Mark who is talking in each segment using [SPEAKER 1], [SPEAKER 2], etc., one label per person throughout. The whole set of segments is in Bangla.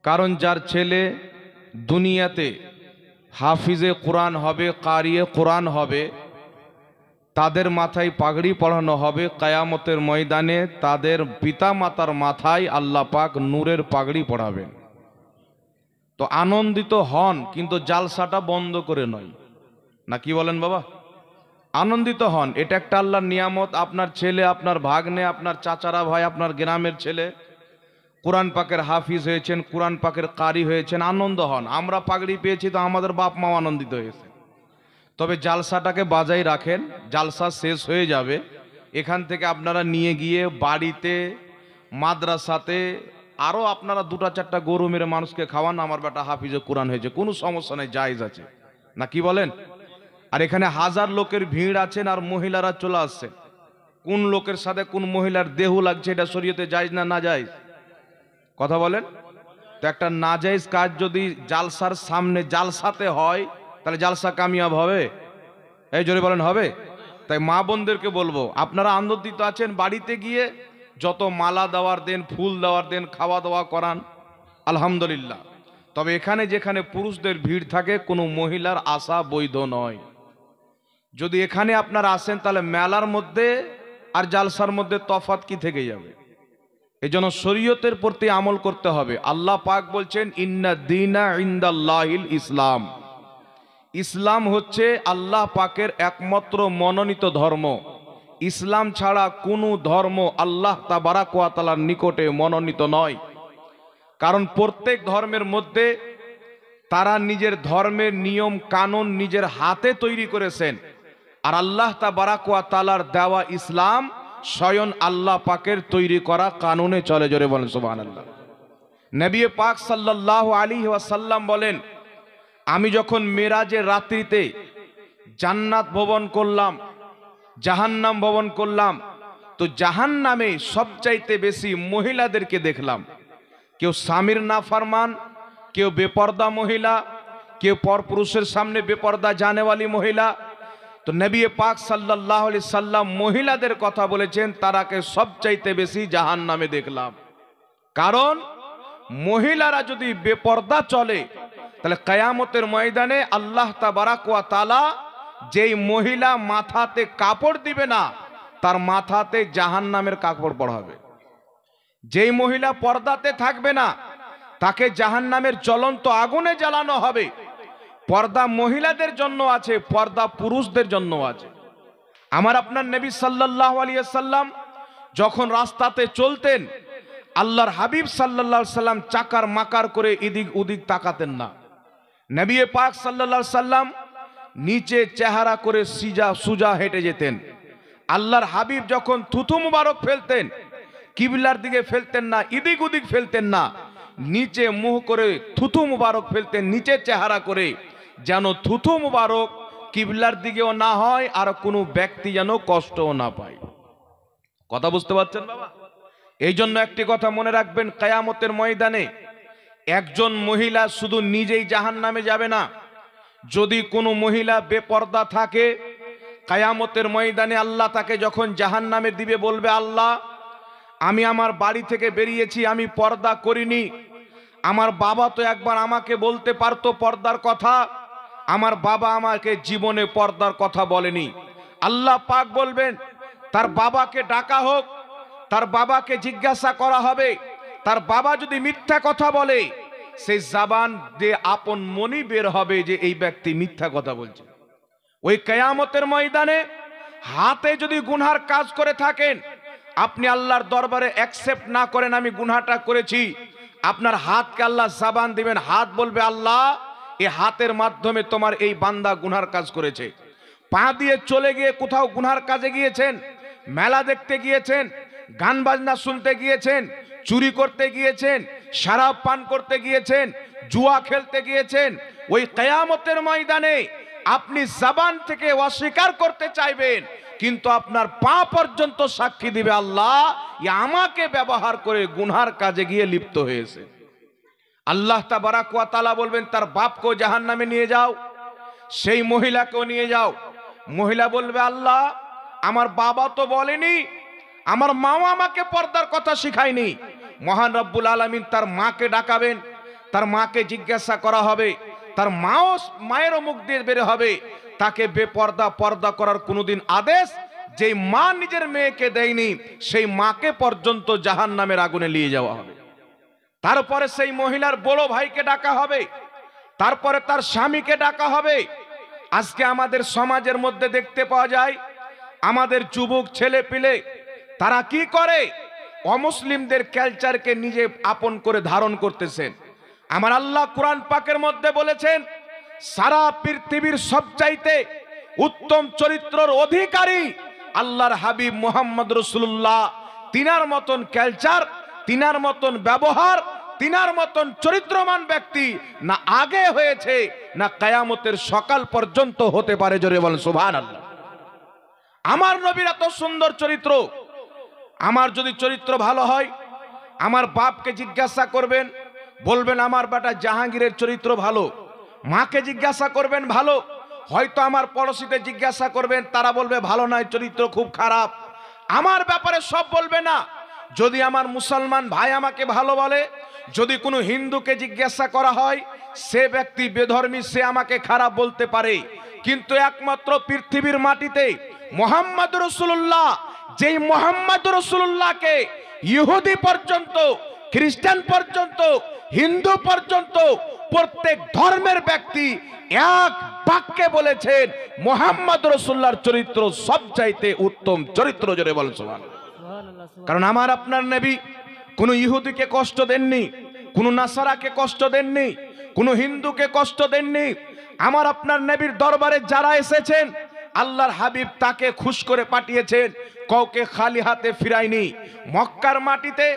[SPEAKER 1] কারণ যার ছেলে দুনিয়াতে হাফিজে কোরআন হবে, কারিয়ে কোরআন হবে, তাদের মাথায় পাগড়ি পরানো হবে। কিয়ামতের ময়দানে তাদের পিতা মাতার মাথায় আল্লাহ পাক নূরের পাগড়ি পরাবেন। তো আনন্দিত হন, কিন্তু জালসাটা বন্ধ করে নয়। না কি বলেন বাবা? আনন্দিত হন, এটা একটা আল্লাহর নিয়ামত। আপনার ছেলে, আপনার ভাগ্নে, আপনার চাচারা ভাই, আপনার গ্রামের ছেলে কোরআন পাকের হাফিজ হয়েছেন, কোরআন পাকের কারি হয়েছেন, আনন্দ হন। আমরা পাগড়ি পেয়েছি তো আমাদের বাপ মাও আনন্দিত হয়েছে। তবে জালসাটাকে বাজাই রাখেন, জালসা শেষ হয়ে যাবে, এখান থেকে আপনারা নিয়ে গিয়ে বাড়িতে, মাদ্রাসাতে আরও আপনারা দুটা চারটা গরু মেরে মানুষকে খাওয়ান। আমার বেটা হাফিজে কোরআন হয়েছে, কোনো সমস্যা নেই, জায়েজ আছে। না কি বলেন? আর এখানে হাজার লোকের ভিড় আছেন আর মহিলারা চলে আসছেন। কোন লোকের সাথে কোন মহিলার দেহ লাগছে, এটা শরীয়তে জায়েজ না না জায়েজ? কথা বলেন তো। একটা নাজায়েজ কাজ যদি জালসার সামনে জালসাতে হয়, তাহলে জালসা কামিয়াব হবে? এই জোরে বলেন, হবে? তাই মা বোনদেরকে বলবো, আপনারা আনন্দিত আছেন, বাড়িতে গিয়ে যত মালা দেওয়ার দেন, ফুল দেওয়ার দেন, খাওয়া দাওয়া করান, আলহামদুলিল্লাহ। তবে এখানে যেখানে পুরুষদের ভিড় থাকে, কোনো মহিলার আসা বৈধ নয়। যদি এখানে আপনারা আসেন, তাহলে মেলার মধ্যে আর জালসার মধ্যে তফাৎ কি থেকে যাবে? এজন্য শরীয়তের প্রতি আমল করতে হবে। আল্লাহ পাক বলছেন, ইন্না দীনা ইনদাল্লাহিল ইসলাম। ইসলাম হচ্ছে আল্লাহ পাকের একমাত্র মনোনীত ধর্ম। ইসলাম ছাড়া কোনো ধর্ম আল্লাহ তাবারাক ওয়া তাআলার নিকটে মনোনীত নয়। কারণ প্রত্যেক ধর্মের মধ্যে তারা নিজের ধর্মের নিয়ম কানুন নিজের হাতে তৈরি করেছেন। আর আল্লাহ তাবারাক ওয়া তাআলার দেওয়া ইসলাম স্বয়ং আল্লাহ পাকের তৈরি করা কানুনে চলে। জোরে বলেন সুবহানাল্লাহ। নবী পাক সাল্লাল্লাহু আলাইহি ওয়াসাল্লাম বলেন, আমি যখন মেরাজের রাত্রিতে জান্নাত ভবন করলাম, জাহান্নাম ভবন করলাম, তো জাহান্নামে সবচাইতে বেশি মহিলাদেরকে দেখলাম। কেউ স্বামীর নাফরমান, কেউ বেপর্দা মহিলা, কেউ পরপুরুষের সামনে বেপর্দা জানেওয়ালি মহিলা। তো নবী পাক সাল্লাল্লাহু আলাইহি সাল্লাম মহিলাদের কথা বলেছেন, তারাকে সবচাইতে বেশি জাহান্নামে দেখলাম। কারণ মহিলারা যদি বেপর্দা চলে, তাহলে কিয়ামতের ময়দানে আল্লাহ তাবারাক ওয়া তাআলা যেই মহিলা মাথাতে কাপড় দিবে না, তার মাথাতে জাহান্নামের কাপড় পরাবে। যেই মহিলা পর্দাতে থাকবে না, তাকে জাহান্নামের জ্বলন্ত আগুনে জ্বালানো হবে। পর্দা মহিলাদের জন্য আছে, পর্দা পুরুষদের জন্য আছে। আমার আপনার নবী সাল্লাল্লাহু আলাইহি সাল্লাম যখন রাস্তাতে চলতেন, আল্লাহর হাবিব সাল্লাল্লাহু আলাইহি সাল্লাম চাকার মাকার করে এদিক ওদিক তাকাতেন না। নবী পাক সাল্লাল্লাহু আলাইহি সাল্লাম নিচে চেহারা করে সুজা হেঁটে যেতেন। আল্লাহর হাবিব যখন থুথু মুবারক ফেলতেন, কিবলার দিকে ফেলতেন না, এদিক ওদিক ফেলতেন না, নিচে মুখ করে থুথু মুবারক ফেলতেন, নিচে চেহারা করে, যেন থুথু মুবারক কিবলার দিকেও না হয় আর কোনো ব্যক্তি যেন কষ্টও না পায়। কথা বুঝতে পারছেন বাবা? এই জন্য একটি কথা মনে রাখবেন, কিয়ামতের ময়দানে একজন মহিলা শুধু নিজেই জাহান্নামে যাবে না। যদি কোনো মহিলা বেপর্দা থাকে, কিয়ামতের ময়দানে আল্লাহ তাকে যখন জাহান্নামে দিবে, বলবে, আল্লাহ, আমি আমার বাড়ি থেকে বেরিয়েছি, আমি পর্দা করিনি। আমার বাবা তো একবার আমাকে বলতে পারতো পর্দার কথা, আমার বাবা আমাকে জীবনে পর্দার কথা বলেনি। আল্লাহ পাক বলবেন, তার বাবাকে ডাকা হোক, তার বাবাকে জিজ্ঞাসা করা হবে। তার বাবা যদি মিথ্যা কথা বলে, সেই জবান দিয়ে আপন মনি বের হবে যে এই ব্যক্তি মিথ্যা কথা বলছে। ওই কিয়ামতের ময়দানে হাতে যদি গুনহার কাজ করে থাকেন, আপনি আল্লাহর দরবারে অ্যাকসেপ্ট না করেন আমি গুনাহটা করেছি, আপনার হাতকে আল্লাহ জবান দিবেন, হাত বলবে, আল্লাহ, এই হাতের মাধ্যমে তোমার এই বান্দা গুনার কাজ করেছে। পা দিয়ে চলে গিয়ে কোথাও গুনার কাজে গিয়েছেন, মেলা দেখতে গিয়েছেন, গান বাজনা শুনতে গিয়েছেন, চুরি করতে গিয়েছেন, শরাব পান করতে গিয়েছেন, জুয়া খেলতে গিয়েছেন, ওই কিয়ামতের ময়দানে আপনি জবান থেকে অস্বীকার করতে চাইবেন, কিন্তু আপনার পা পর্যন্ত সাক্ষী দিবে, আল্লাহ, আমাকে ব্যবহার করে গুনার কাজে গিয়ে লিপ্ত হয়েছে। আল্লাহ তাবারাক ওয়া তাআলা বলবেন, তার বাপকেও জাহান্নামে নিয়ে যাও, সেই মহিলাকেও নিয়ে যাও। মহিলা বলবে, আল্লাহ, আমার বাবা তো বলেনি, আমার মাও আমাকে পর্দার কথা শিখায়নি। মহান রব্বুল আলামিন তার মাকে ডাকাবেন, তার মাকে জিজ্ঞাসা করা হবে, তার মায়েরও মুখ দিয়ে বের হবে, তাকে বেপর্দা পর্দা করার কোনোদিন আদেশ যেই মা নিজের মেয়েকে দেয়নি সেই মাকে পর্যন্ত জাহান্নামের আগুনে নিয়ে যাওয়া হবে। তারপরে সেই মহিলার বড় ভাইকে ডাকা হবে, তারপরে তার স্বামীকে ডাকা হবে। আজকে আমাদের সমাজের মধ্যে দেখতে পাওয়া যায় আমাদের যুবক ছেলে পিলে তারা কি করে, অমুসলিমদের কালচারকে নিজে আপন করে ধারণ করতেছেন। আমার আল্লাহ কোরআন পাকের মধ্যে বলেছেন, সারা পৃথিবীর সবচাইতে উত্তম চরিত্রের অধিকারী আল্লাহর হাবিব মুহাম্মদ রাসূলুল্লাহ। তিনার মতন কালচার, তিনার মতন ব্যবহার, তিনার মতন চরিত্রমান ব্যক্তি না আগে হয়েছে না কিয়ামতের সকাল পর্যন্ত হতে পারে। জোরে বলেন সুবহানাল্লাহ। আমার নবীর এত সুন্দর চরিত্র, আমার যদি চরিত্র ভালো হয়, আমার বাপকে জিজ্ঞাসা করবেন, বলবেন আমার বেটা জাহাঙ্গীরের চরিত্র ভালো। মাকে জিজ্ঞাসা করবেন ভালো, হয়তো আমার পড়োশিতে জিজ্ঞাসা করবেন, তারা বলবে ভালো নয়, চরিত্র খুব খারাপ। আমার ব্যাপারে সব বলবে না। যদি আমার মুসলমান ভাই আমাকে ভালো বলে, যদি কোনো হিন্দুকে জিজ্ঞাসা করা হয়, সে ব্যক্তি বেধর্মী, সে আমাকে খারাপ বলতে পারে। কিন্তু একমাত্র পৃথিবীর মাটিতে মুহাম্মদ রাসূলুল্লাহ, যেই মুহাম্মদ রাসূলুল্লাহকে ইহুদি পর্যন্ত, খ্রিস্টান পর্যন্ত, হিন্দু পর্যন্ত প্রত্যেক ধর্মের ব্যক্তি এক বাক্যে বলেছেন মুহাম্মদ রাসূলুল্লাহর চরিত্র সবচাইতে উত্তম চরিত্র। জোরে বলেন সুবহানাল্লাহ। কারণ আমার আপনার নবী কোনো ইহুদিকে কষ্ট দেননি, কোনো নাসারাকে কষ্ট দেননি, কোনো হিন্দুকে কষ্ট দেননি। আমার আপনার নবীর দরবারে যারা এসেছেন আল্লাহর হাবিব তাকে খুশ করে পাঠিয়েছেন, কাউকে খালি হাতে ফিরায়নি। মক্কার মাটিতে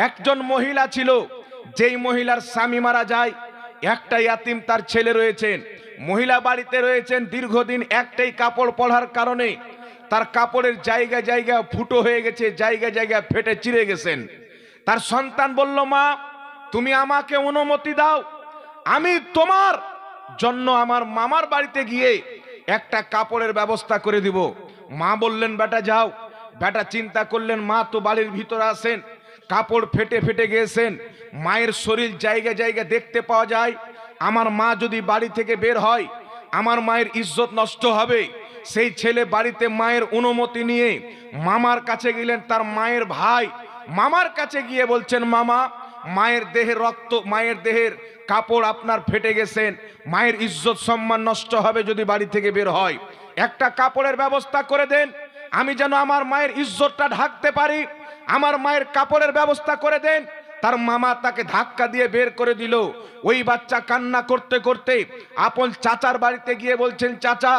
[SPEAKER 1] একজন মহিলা ছিল, যেই মহিলার স্বামী মারা যায়, একটা ইয়াতিম তার ছেলে রয়েছেন, মহিলা বাড়িতে রয়েছেন দীর্ঘদিন, একটাই কাপড় পরার কারণে তার কাপড়ের জায়গা জায়গা ফুটো হয়ে গেছে, জায়গা জায়গা ফেটে চিরে গেছেন। তার সন্তান বলল, মা তুমি আমাকে অনুমতি দাও, আমি তোমার জন্য আমার মামার বাড়িতে গিয়ে একটা কাপড়ের ব্যবস্থা করে দিব। মা বললেন বেটা যাও। বেটা চিন্তা করলেন মা তো বাড়ির ভিতরে আছেন, কাপড় ফেটে ফেটে গিয়েছেন, মায়ের শরীর জায়গা জায়গা দেখতে পাওয়া যায়, আমার মা যদি বাড়ি থেকে বের হয় আমার মায়ের ইজ্জত নষ্ট হবে। সেই ছেলে বাড়িতে মায়ের অনুমতি নিয়ে মামার কাছে গেলেন। তার মায়ের ভাই মামার কাছে গিয়ে বলছেন, মামা মায়ের দেহের রক্ত, মায়ের দেহের কাপড় আপনার ফেটে গেছেন, মায়ের ইজ্জত সম্মান নষ্ট হবে যদি বাড়ি থেকে বের হয়, একটা কাপড়ের ব্যবস্থা করে দেন, আমি যেন আমার মায়ের ইজ্জতটা ঢাকতে পারি, আমার মায়ের কাপড়ের ব্যবস্থা করে দেন। তার মামা তাকে ধাক্কা দিয়ে বের করে দিল। ওই বাচ্চা কান্না করতে করতে আপন চাচার বাড়িতে গিয়ে বলছেন, চাচা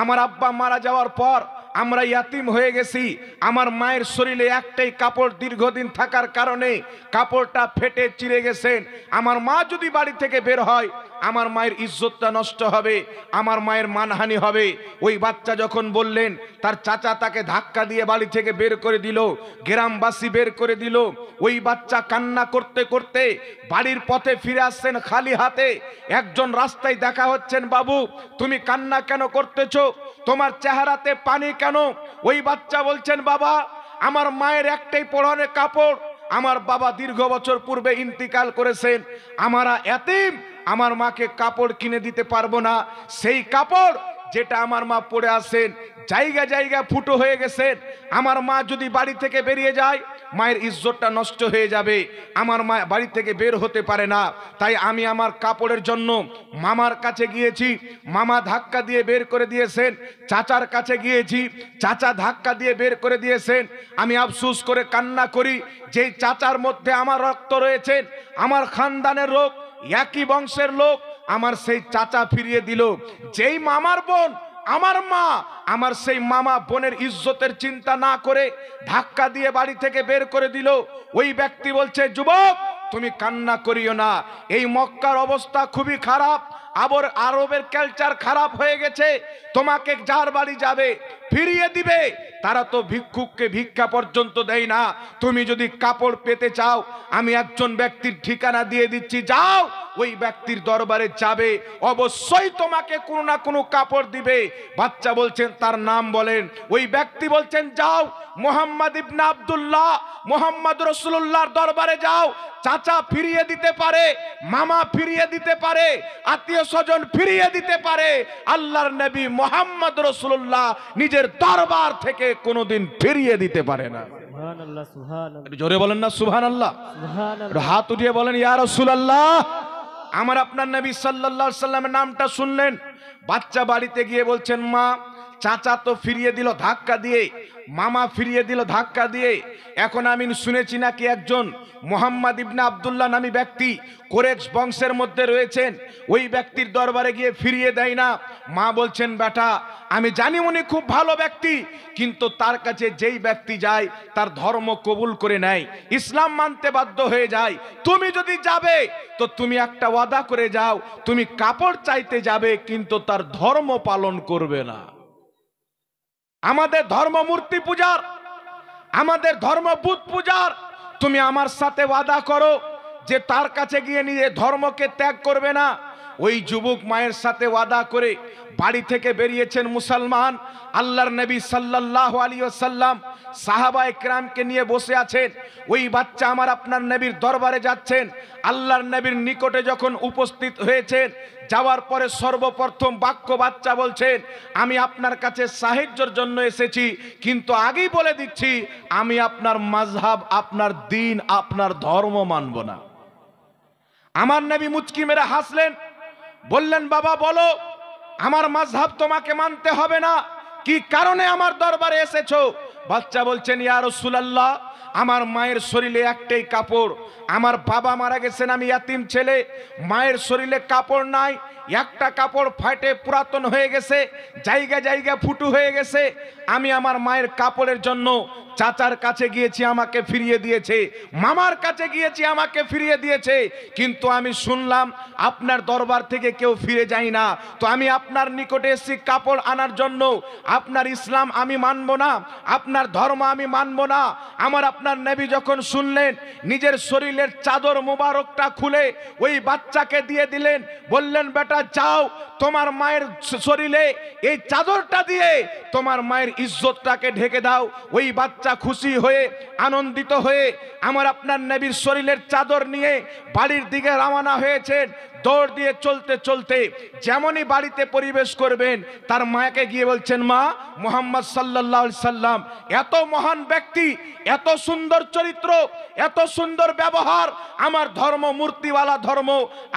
[SPEAKER 1] আমার আব্বা মারা যাওয়ার পর আমরা ইয়াতিম হয়ে গেছি, আমার মায়ের শরীরে একটাই কাপড় দীর্ঘদিন থাকার কারণে কাপড়টা ফেটে চিরে গেছেন, আমার মা যদি বাড়ি থেকে বের হয় আমার মায়ের ইজ্জতটা নষ্ট হবে, আমার মায়ের মানহানি হবে। ওই বাচ্চা যখন বললেন, তার চাচা তাকে ধাক্কা দিয়ে বাড়ি থেকে বের করে দিল, গ্রামবাসী বের করে দিল। ওই বাচ্চা কান্না করতে করতে বাড়ির পথে ফিরে আসছেন খালি হাতে। একজন রাস্তায় দেখা হচ্ছেন, বাবু তুমি কান্না কেন করতেছো, তোমার চেহারাতে পানি কেন? ওই বাচ্চা বলছেন, বাবা আমার মায়ের একটাই পরনের কাপড়, আমার বাবা দীর্ঘ বছর পূর্বে ইন্তিকাল করেছেন, আমরা এতিম, আমার মাকে কাপড় কিনে দিতে পারবো না। সেই কাপড় যেটা আমার মা পরে আছেন জায়গা জায়গা ফুটো হয়ে গেছেন, আমার মা যদি বাড়ি থেকে বেরিয়ে যায় মায়ের ইজ্জতটা নষ্ট হয়ে যাবে, আমার মা বাড়ি থেকে বের হতে পারে না, তাই আমি আমার কাপড়ের জন্য মামার কাছে গিয়েছি, মামা ধাক্কা দিয়ে বের করে দিয়েছেন। চাচার কাছে গিয়েছি, চাচা ধাক্কা দিয়ে বের করে দিয়েছেন। আমি আফসোস করে কান্না করি, যেই চাচার মধ্যে আমার রক্ত রয়েছে, আমার খানদানের লোক, একই বংশের লোক, আমার সেই চাচা ফিরিয়ে দিল। যেই মামার বোন আমার মা, আমার সেই মামা বোনের ইজ্জতের চিন্তা না করে ধাক্কা দিয়ে বাড়ি থেকে বের করে দিল। ওই ব্যক্তি বলছে, যুবক তুমি কান্না করিও না, এই মক্কার অবস্থা খুবই খারাপ, আরবের কালচার খারাপ হয়ে গেছে, তোমাকে যার বাড়ি যাবে ফিরিয়ে দিবে, তারা তো ভিক্ষুককে ভিক্ষা পর্যন্ত দেয় না, তুমি যদি কাপড় পেতে চাও আমি একজন ব্যক্তির ঠিকানা দিয়ে দিচ্ছি, যাও ওই ব্যক্তির দরবারে যাবে, অবশ্যই তোমাকে কোনো না কোনো কাপড় দিবে। বাচ্চা বলছেন, তার নাম বলেন। ওই ব্যক্তি বলছেন, যাও মুহাম্মদ ইবনে আব্দুল্লাহ মুহাম্মদ রাসূলুল্লাহর দরবারে যাও। চাচা ফিরিয়ে দিতে পারে, মামা ফিরিয়ে দিতে পারে, আত্মীয় স্বজন ফিরিয়ে দিতে পারে, আল্লাহর নবী মুহাম্মদ রাসূলুল্লাহ নিজের দরবার থেকে কোনোদিন ফিরিয়ে দিতে পারে না।
[SPEAKER 2] সুবহানাল্লাহ, সুবহানাল্লাহ।
[SPEAKER 1] একটু জোরে বলেন না সুবহানাল্লাহ।
[SPEAKER 2] সুবহানাল্লাহ।
[SPEAKER 1] হাত উঠিয়ে বলেন ইয়া রাসূলুল্লাহ। আমার আপনার নবী সাল্লাল্লাহু আলাইহি সাল্লামের নামটা শুনলেন, বাচ্চা বাড়িতে গিয়ে বলছেন, মা চাচা তো ফিরিয়ে দিল ধাক্কা দিয়ে, মামা ফিরিয়ে দিল ধাক্কা দিয়ে, এখন আমি শুনেছি নাকি একজন মুহাম্মদ ইবনে আব্দুল্লাহ নামী ব্যক্তি কুরাইশ বংশের মধ্যে রয়েছেন, ওই ব্যক্তির দরবারে গিয়ে ফিরিয়ে দেয় না। মা বলছেন, বেটা আমি জানি উনি খুব ভালো ব্যক্তি, কিন্তু তার কাছে যেই ব্যক্তি যায় তার ধর্ম কবুল করে নেয়, ইসলাম মানতে বাধ্য হয়ে যায়। তুমি যদি যাবে তো তুমি একটা ওয়াদা করে যাও, তুমি কাপড় চাইতে যাবে কিন্তু তার ধর্ম পালন করবে না। আমাদের ধর্ম মূর্তি পূজার, আমাদের ধর্ম বুত পূজার, তুমি আমার সাথে ওয়াদা করো যে তার কাছে গিয়ে নিজে ধর্মকে ত্যাগ করবে না। ওই যুবক মায়ের সাথে ওয়াদা করে বাড়ি থেকে বেরিয়েছেন মুসলমান। আল্লাহর নবী সাল্লাল্লাহু আলাইহি ওয়াসাল্লাম সাহাবায়ে কেরামকে নিয়ে বসে আছেন। ওই বাচ্চা আমার আপনার নবীর দরবারে যাচ্ছেন। আল্লাহর নবীর নিকটে যখন উপস্থিত হয়েছেন, যাওয়ার পরে সর্বপ্রথম বাক্য বাচ্চা বলছেন, আমি আপনার কাছে সাহায্যের জন্য এসেছি, কিন্তু আগেই বলে দিচ্ছি আমি আপনার মাযহাব, আপনার দ্বীন, আপনার ধর্ম মানব না। আমার নবী মুচকি মেরে হাসলেন, বললেন, বাবা বলো, আমার মাযহাব তোমাকে মানতে হবে না, কি কারণে আমার দরবারে এসেছো? বাচ্চা বলছেন, ইয়া রাসূলুল্লাহ, আমার মায়ের শরীরে একটাই কাপড়, আমার বাবা মারা গেছেন, আমি ইয়াতিম ছেলে, মায়ের শরীরে কাপড় নাই, একটা কাপড় ফাটে পুরাতন হয়ে গেছে, জায়গা জায়গা ফুটো হয়ে গেছে। আমি আমার মায়ের কাপড়ের জন্য চাচার কাছে গিয়েছি, আমাকে ফিরিয়ে দিয়েছে, মামার কাছে গিয়েছি, আমাকে ফিরিয়ে দিয়েছে, কিন্তু আমি শুনলাম আপনার দরবার থেকে কেউ ফিরে যায় না, তো আমি আপনার নিকটে এসেছি কাপড় আনার জন্য। আপনার ইসলাম আমি মানব না, আপনার ধর্ম আমি মানব না। আমার আপনার নবী যখন শুনলেন, নিজের শরীরের চাদর মুবারকটা খুলে ওই বাচ্চাকে দিয়ে দিলেন, বললেন, বেটা যাও, তোমার মায়ের শরীরে এই চাদরটা দিয়ে তোমার মায়ের ইজ্জতটাকে ঢেকে দাও। ওই বাচ্চা খুশি হয়ে, আনন্দিত হয়ে আমার আপনার নবীর শরীরের চাদর নিয়ে বাড়ির দিকে রওনা হয়েছেন। দৌড় দিয়ে চলতে চলতে যেমনই বাড়িতে পরিবেশ করবেন, তার মাকে গিয়ে বলছেন, মা মুহাম্মদ সাল্লাল্লাহু আলাইহি সাল্লাম এত মহান ব্যক্তি, এত সুন্দর চরিত্র, এত সুন্দর ব্যবহার, আমার ধর্ম মূর্তিওয়ালা ধর্ম,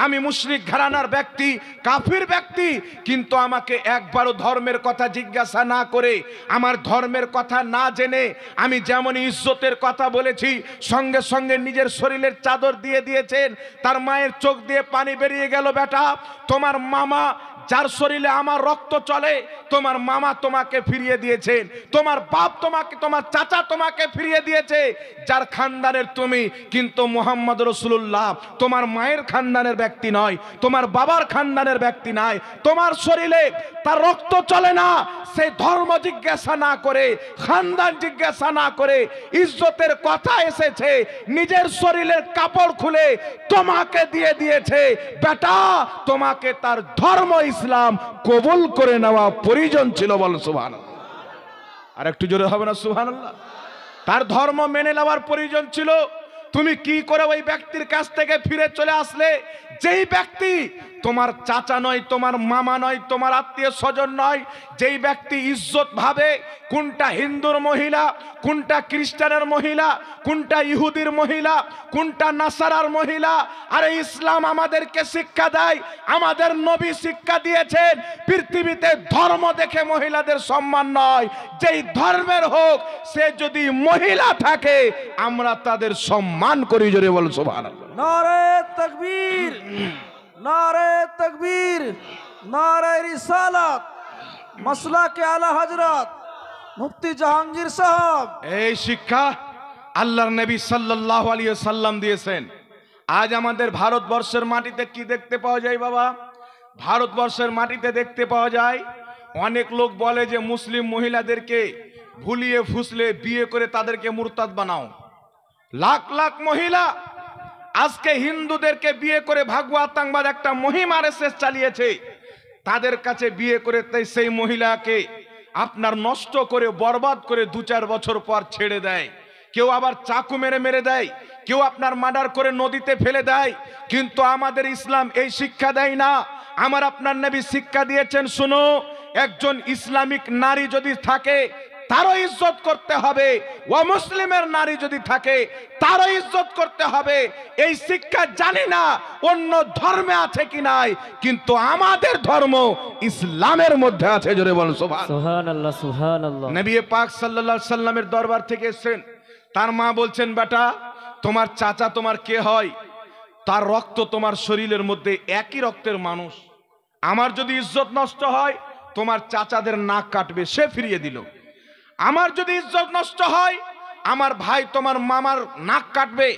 [SPEAKER 1] আমি মুশরিক ঘরানার ব্যক্তি, কাফির ব্যক্তি, কিন্তু আমাকে একবারও ধর্মের কথা জিজ্ঞাসা না করে, আমার ধর্মের কথা না জেনে আমি যেমন ইজ্জতের কথা বলেছি, সঙ্গে সঙ্গে নিজের শরীরের চাদর দিয়ে দিয়েছেন। তার মায়ের চোখ দিয়ে পানি বেরিয়ে গেল, বেটা তোমার মামা যার শরীরে আমার রক্ত চলে, তোমার মামা তোমাকে ফিরিয়ে দিয়েছেন, তোমার বাপ তোমাকে, তোমার চাচা তোমাকে ফিরিয়ে দিয়েছে, যার খানদানের তুমি, কিন্তু মুহাম্মদ রাসূলুল্লাহ তোমার মায়ের খানদানের ব্যক্তি নয়, তোমার বাবার খানদানের ব্যক্তি নয়, তোমার শরীরে তার রক্ত চলে না। সেই ধর্ম জিজ্ঞাসা না করে, খানদান জিজ্ঞাসা না করে, ইজ্জতের কথা এসেছে, নিজের শরীরের কাপড় খুলে তোমাকে দিয়ে দিয়েছে, বেটা তোমাকে তার ধর্ম ইসলাম কবুল করে নেওয়া প্রয়োজন ছিল। বল সুবহানাল্লাহ। আর একটু জোরে হবে না সুবহানাল্লাহ? তার ধর্ম মেনে নেওয়ার প্রয়োজন ছিল। তুমি কি করে ওই ব্যক্তির কাছ থেকে ফিরে চলে আসলে, যেই ব্যক্তি তোমার চাচা নয়, তোমার মামা নয়, তোমার আত্মীয় স্বজন নয়, যেই ব্যক্তি ইজ্জত ভাবে কোনটা হিন্দুর মহিলা, কোনটা খ্রিস্টানের মহিলা, কোনটা ইহুদির মহিলা, কোনটা নাসারার মহিলা। আরে ইসলাম আমাদেরকে শিক্ষা দেয়, আমাদের নবী শিক্ষা দিয়েছেন, পৃথিবীতে ধর্ম দেখে মহিলাদের সম্মান নয়, যেই ধর্মের হোক, সে যদি মহিলা থাকে আমরা তাদের সম্মান করি। জোরে বল সুবহানাল্লাহ।
[SPEAKER 2] নারে তাকবীর, নারে তাকবীর, নারে রিসালাত, মাসলাকে আলা হযরত মুফতি জাহাঙ্গীর সাহেব।
[SPEAKER 1] এই শিক্ষা আল্লাহর নবী সাল্লাল্লাহু আলাইহি ওয়াসাল্লাম দিয়েছেন। আজ আমাদের ভারতবর্ষের মাটিতে কি দেখতে পাওয়া যায় বাবা? ভারতবর্ষের মাটিতে দেখতে পাওয়া যায়, অনেক লোক বলে যে মুসলিম মহিলাদেরকে ভুলিয়ে ফুসলে বিয়ে করে তাদেরকে মুরতাদ বানাও। লাখ লাখ মহিলা আজকে হিন্দুদেরকে বিয়ে করে ভাগবো আতঙ্কবাদ একটা মহিম আরএসএস চালিয়েছে, তাদের কাছে বিয়ে করে তাই সেই মহিলাকে আপনার নষ্ট করে বরবাদ করে 2-4 বছর পর ছেড়ে দেয়, কেউ আবার চাকু মেরে মেরে দেয়, কেউ আপনার মার্ডার করে নদীতে ফেলে দেয়। কিন্তু আমাদের ইসলাম এই শিক্ষা দেয় না। আমার আপনার নবী শিক্ষা দিয়েছেন, শুনো, একজন ইসলামিক নারী যদি থাকে তারও ইজ্জত করতে হবে, ও মুসলিমের নারী যদি থাকে তারও ইজ্জত করতে হবে। এই শিক্ষা জানি না অন্য ধর্মে আছে কি নাই, কিন্তু আমাদের ধর্ম ইসলামের মধ্যে আছে। জোরে বলুন
[SPEAKER 3] সুবহানাল্লাহ, সুবহানাল্লাহ।
[SPEAKER 1] নবী পাক সাল্লাল্লাহু আলাইহি সাল্লামের দরবার থেকে এসেছেন, তার মা বলছেন, বেটা তোমার চাচা তোমার কে হয়? তার রক্ত তোমার শরীরের মধ্যে, একই রক্তের মানুষ। আমার যদি ইজ্জত নষ্ট হয় তোমার চাচাদের নাক কাটবে, সে ফিরিয়ে দিল। আমার যদি ইজ্জত নষ্ট হয় আমার ভাই তোমার মামার নাক কাটবে,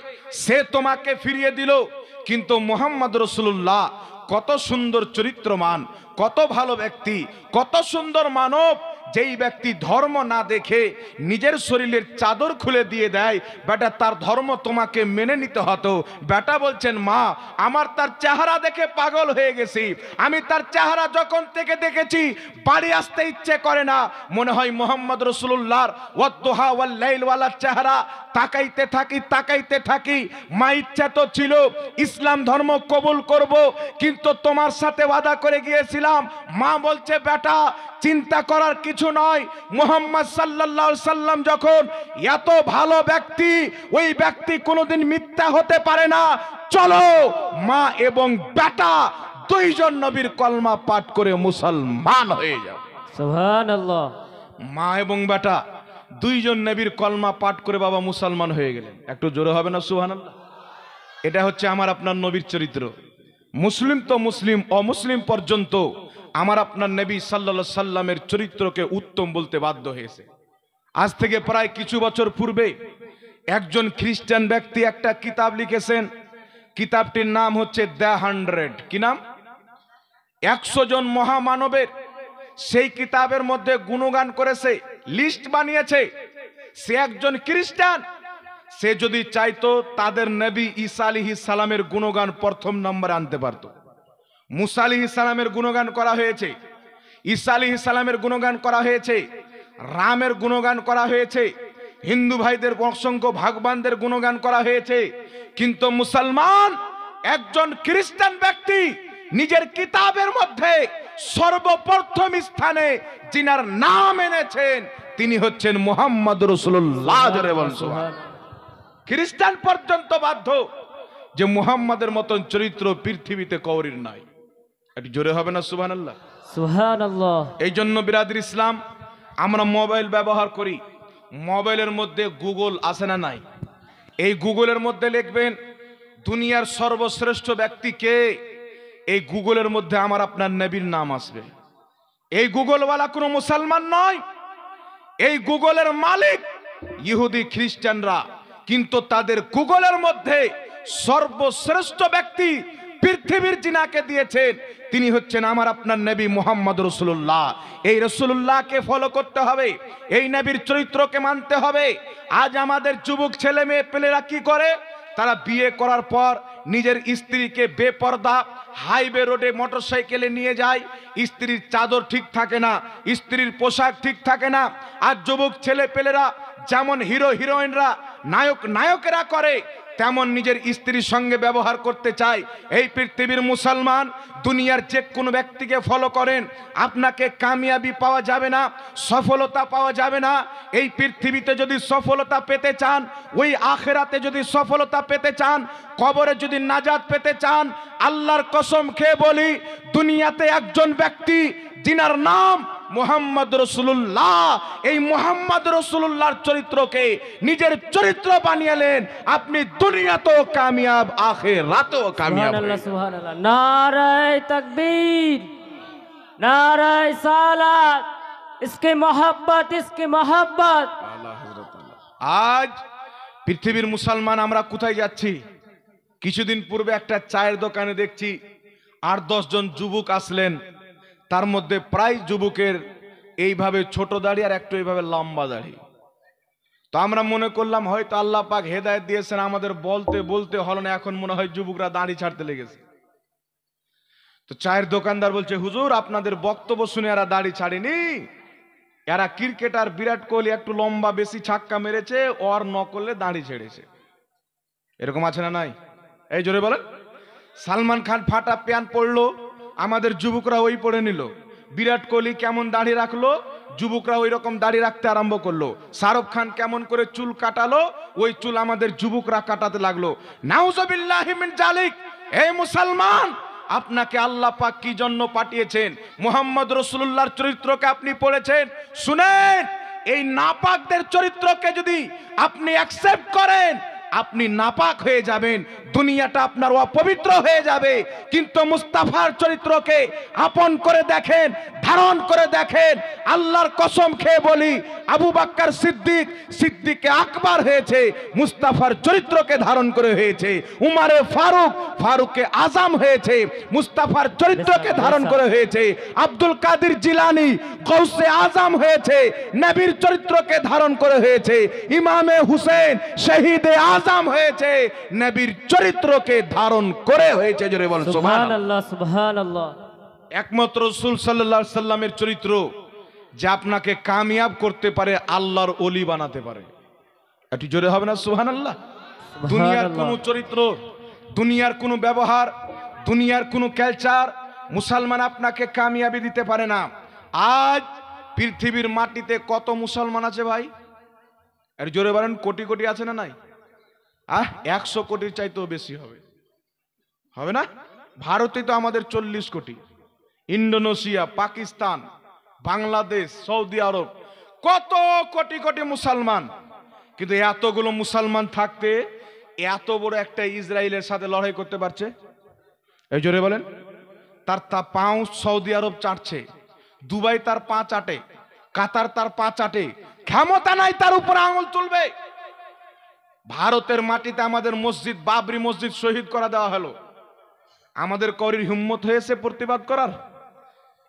[SPEAKER 1] সে তোমাকে ফিরিয়ে দিল। কিন্তু মুহাম্মদ রাসূলুল্লাহ কত সুন্দর চরিত্রমান, কত ভালো ব্যক্তি, কত সুন্দর মানব, যেই ব্যক্তি ধর্ম না দেখে নিজের শরীরের চাদর খুলে দিয়ে দেয়, বেটা তার ধর্ম তোমাকে মেনে নিতে হতো। বেটা বলছেন, মা আমার তার চেহারা দেখে পাগল হয়ে গেছি, আমি তার চেহারা যখন থেকে দেখেছি বাড়ি আসতে ইচ্ছে করে না, মনে হয় মুহাম্মদ রাসূলুল্লাহর ওয়াদ্দুহা ওয়াল লাইল ওয়ালা চেহারা তাকাইতে থাকি তাকাইতে থাকি। মা ইচ্ছা তো ছিল ইসলাম ধর্ম কবুল করব, কিন্তু তোমার সাথে ওয়াদা করে গিয়েছিলাম। মা বলছে, বেটা চিন্তা করার কিছু নয়, মুহাম্মদ সাল্লাল্লাহু আলাইহি সাল্লাম যখন এত ভালো ব্যক্তি, ওই ব্যক্তি কোনোদিন মিথ্যা হতে পারে না। চলো মা এবং বেটা দুইজন নবীর কলমা পাঠ করে মুসলমান হয়ে যাও।
[SPEAKER 3] সুবহানাল্লাহ।
[SPEAKER 1] মা এবং বেটা দুইজন নবীর কলমা পাঠ করে বাবা মুসলমান হয়ে গেলেন। একটু জোরে হবে না সুবহানাল্লাহ? এটা হচ্ছে আমার আপনার নবীর চরিত্র। মুসলিম তো মুসলিম, অমুসলিম পর্যন্ত আমার আপনার নবী সাল্লাল্লাহু আলাইহি সাল্লামের চরিত্রকে উত্তম বলতে বাধ্য হয়েছে। আজ থেকে প্রায় কিছু বছর পূর্বে একজন খ্রিস্টান ব্যক্তি একটা কিতাব লিখেছেন। কিতাবটির নাম হচ্ছে দ্য 100। কি নাম? 100 জন মহামানবের। সেই কিতাবের মধ্যে গুণগান করেছে, লিস্ট বানিয়েছে। সে একজন খ্রিস্টান, সে যদি চাইতো তাদের নবী ঈসা আলাইহিস সালামের গুণগান প্রথম নম্বরে আনতে পারত। মুসা আলাইহিস সালামের গুণগান করা হয়েছে, ঈসা আলাইহিস সালামের গুণগান করা হয়েছে, রামের গুণগান করা হয়েছে, হিন্দু ভাইদের অসংখ্য ভাগবানদের গুণগান করা হয়েছে। কিন্তু মুসলমান একজন খ্রিস্টান ব্যক্তি নিজের কিতাবের মধ্যে সর্বপ্রথম স্থানে যিনার নাম এনেছেন তিনি হচ্ছেন মুহাম্মদ রাসূলুল্লাহ। জোরে বলুন সুবহানাল্লাহ। খ্রিস্টান পর্যন্ত বাধ্য যে মুহাম্মাদের মতন চরিত্র পৃথিবীতে কাউরির নাই। একটু জোরে হবে না সুবহানাল্লাহ?
[SPEAKER 3] সুবহানাল্লাহ।
[SPEAKER 1] এই জন্য বিরাদর ইসলাম, আমরা মোবাইল ব্যবহার করি, মোবাইলের মধ্যে গুগল আছে না নাই? এই গুগলের মধ্যে লিখবেন দুনিয়ার সর্বশ্রেষ্ঠ ব্যক্তি কে, এই গুগলের মধ্যে আমার আপনার নবীর নাম আসবে। এই গুগলওয়ালা কোনো মুসলমান নয়, এই গুগলের মালিক ইহুদি খ্রিস্টানরা। কিন্তু তাদের গুগলের মধ্যে সর্বশ্রেষ্ঠ ব্যক্তি পৃথিবীর যিনাকে দিয়েছেন তিনি হচ্ছেন আমার আপনার নবী মুহাম্মদ রাসূলুল্লাহ। এই রাসূলুল্লাহকে ফলো করতে হবে, এই নবীর চরিত্রকে মানতে হবে। আজ আমাদের যুবক ছেলে মেয়ে পেলেরা কি করে? তারা বিয়ে করার পর নিজের স্ত্রীকে বেপর্দা হাইওয়ে রোডে মোটরসাইকেলে নিয়ে যায়, স্ত্রীর চাদর ঠিক থাকে না, স্ত্রীর পোশাক ঠিক থাকে না। আর যুবক ছেলে পেলেরা যেমন হিরো হিরোইনরা নায়কেরা করে তেমন নিজের স্ত্রীর সঙ্গে ব্যবহার করতে চায়। এই পৃথিবীর মুসলমান দুনিয়ার যে কোনো ব্যক্তিকে ফলো করেন, আপনাকে কামিয়াবি পাওয়া যাবে না, সফলতা পাওয়া যাবে না। এই পৃথিবীতে যদি সফলতা পেতে চান, ওই আখিরাতে যদি সফলতা পেতে চান, কবরে যদি নাজাত পেতে চান, আল্লাহর কসম খেয়ে বলি, দুনিয়াতে একজন ব্যক্তি যিনার নাম মুহাম্মদ রাসূলুল্লাহ, এই মুহাম্মদ রাসূলুল্লাহর চরিত্রকে নিজের চরিত্র বানিয়েলেন, আপনি দুনিয়াতেও কামিয়াব, আখিরাতেও কামিয়াব।
[SPEAKER 3] সুবহানাল্লাহ, সুবহানাল্লাহ। নারায়ে তাকবীর, নারায়ে সালাত, ইসকে মোহাব্বত, ইসকে মোহাব্বত।
[SPEAKER 1] আজ পৃথিবীর মুসলমান আমরা কোথায় যাচ্ছি? কিছুদিন পূর্বে একটা চায়ের দোকানে দেখছি 8-10 জন যুবক আসলেন, তার মধ্যে প্রায় যুবকের এইভাবে ছোট দাড়ি আর একটু এইভাবে লম্বা দাড়ি। তো আমরা মনে করলাম হয়তো আল্লাহ পাক হেদায়েত দিয়েছেন, আমাদের বলতে বলতে হলো না, এখন মনে হয় যুবকরা দাড়ি ছাড়তে লেগেছে। তো চায়ের দোকানদার বলছে, হুজুর আপনাদের বক্তব্য শুনে এরা দাড়ি ছাড়েনি, এরা ক্রিকেটার বিরাট কোহলি একটু লম্বা বেশি ছাক্কা মেরেছে, ওর নকলে দাঁড়ি ছেড়েছে, এরকম আছে না নাই? এই জোরে বলেন। সালমান খান ফাটা প্যান্ট পরলো, আমাদের যুবকরা ওই পরে নিল। বিরাট কোহলি কেমন দাড়ি রাখলো, যুবকরা ওই রকম দাড়ি রাখতে আরম্ভ করলো। শাহরুখ খান কেমন করে চুল কাটালো, ওই চুল আমাদের যুবকরা কাটাতে লাগলো। নাউজুবিল্লাহি মিন জালিক। এই মুসলমান, আপনাকে আল্লাহ পাক কি জন্য পাঠিয়েছেন? মুহাম্মদ রাসূলুল্লাহর চরিত্রকে আপনি পড়েছেন, শুনেন। এই নাপাকদের চরিত্রকে যদি আপনি অ্যাকসেপ্ট করেন, আপনি নাপাক হয়ে যাবেন, দুনিয়াটা আপনার অপবিত্র হয়ে যাবে। কিন্তু মুস্তাফার চরিত্রকে আপন করে দেখেন, ধারণ করে দেখেন। আল্লাহর কসম খেয়ে বলি, আবু বকর সিদ্দিক সিদ্দিকে আকবর হয়েছে মুস্তাফার চরিত্রকে ধারণ করে হয়েছে। উমারে ফারুক ফারুকে আজম হয়েছে মুস্তাফার চরিত্রকে ধারণ করে হয়েছে। আব্দুল কাদের জিলানী গৌসে আজম হয়েছে নবীর চরিত্রকে ধারণ করে হয়েছে। ইমামে হুসেন শহীদে আজম হয়েছে নবীর চরিত্রকে ধারণ করে হয়েছে। জোরে বল সুবহানাল্লাহ।
[SPEAKER 3] সুবহানাল্লাহ, সুবহানাল্লাহ।
[SPEAKER 1] একমাত্র রাসূল সাল্লাল্লাহু আলাইহি সাল্লামের চরিত্র যে আপনাকে কামিয়াব করতে পারে, আল্লাহর ওলি বানাতে পারে। একটু জোরে হবে না সুবহানাল্লাহ? দুনিয়ার কোনো চরিত্র, দুনিয়ার কোনো ব্যবহার, দুনিয়ার কোনো কালচার মুসলমান আপনাকে কামিয়াবি দিতে পারে না। আজ পৃথিবীর মাটিতে কত মুসলমান আছে ভাই? আর জোরে বলেন, কোটি কোটি আছে না নাই? 100 কোটির চাইতেও বেশি হবে, হবে না? ভারতে তো আমাদের 40 কোটি, ইন্দোনেশিয়া, পাকিস্তান, বাংলাদেশ, সৌদি আরব, কত কোটি কোটি মুসলমান। কিন্তু এতগুলো মুসলমান থাকতে এত বড় একটা ইসরায়েলের সাথে লড়াই করতে পারছে? এই জোরে বলেন। তার পাও সৌদি আরব চাটছে, দুবাই তার পা চাটে, কাতার তার পা চাটে, ক্ষমতা নাই তার উপর আঙুল তুলবে। ভারতের মাটিতে আমাদের মসজিদ, বাবরি মসজিদ শহীদ করা দেওয়া হলো, আমাদের করির হিম্মত হয়েছে প্রতিবাদ করার?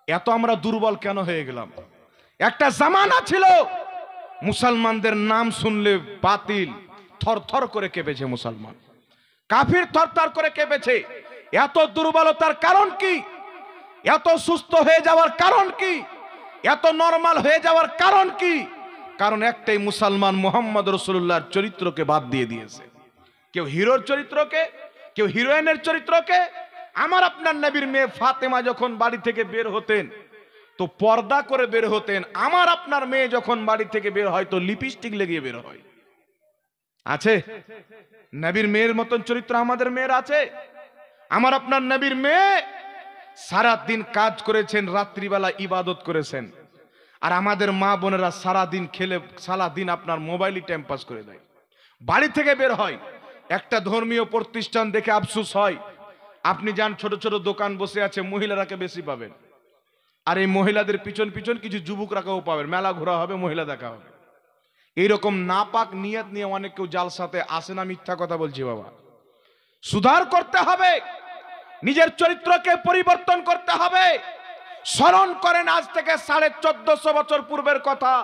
[SPEAKER 1] এত আমরা দুর্বল কেন হয়ে গেলাম? একটা জামানা ছিল মুসলমানদের নাম শুনলে বাতিল থরথর করে কেঁপেছে মুসলমান, কাফির থরথর করে কেঁপেছে। এত দুর্বলতার কারণ কি? এত সুস্থ হয়ে যাওয়ার কারণ কি? এত নরমাল হয়ে যাওয়ার কারণ কি? কারণ একটাই, মুসলমান মুহাম্মদ রাসূলুল্লাহর চরিত্রকে বাদ দিয়ে দিয়েছে। কেউ হিরোর চরিত্রকে, কেউ হিরোইনের চরিত্রকে। আমার আপনার নবীর মেয়ে ফাতেমা যখন বাড়ি থেকে বের হতেন তো পর্দা করে বের হতেন। আমার আপনার মেয়ে যখন বাড়ি থেকে বের হয় তো লিপস্টিক লাগিয়ে বের হয়। আছে নবীর মেয়ের মতন চরিত্র আমাদের মেয়ের আছে? আমার আপনার নবীর মেয়ে সারা দিন কাজ করেছেন, রাত্রিবেলা ইবাদত করেছেন। আর আমাদের মা বোনেরা সারা দিন খেলে, সারা দিন আপনার মোবাইলই টাইম পাস করে দেয়। বাড়ি থেকে বের হয়, একটা ধর্মীয় প্রতিষ্ঠান দেখে আফসোস হয়। আপনি যান, ছোট ছোট দোকান বসে আছে, মহিলারাকে বেশি পাবেন। আর এই মহিলাদের পিছন পিছন কিছু যুবকরাকেও পাবেন, মেলা ঘোরা হবে, মহিলা দেখা হবে। এইরকম নাপাক নিয়ত নিয়ে অনেক কেউ জালসাতে আসে না, মিথ্যা কথা বলছি বাবা। সুধার করতে হবে, নিজের চরিত্রকে পরিবর্তন করতে হবে। স্মরণ করেন আজ থেকে 1450 বছর পূর্বের কথা,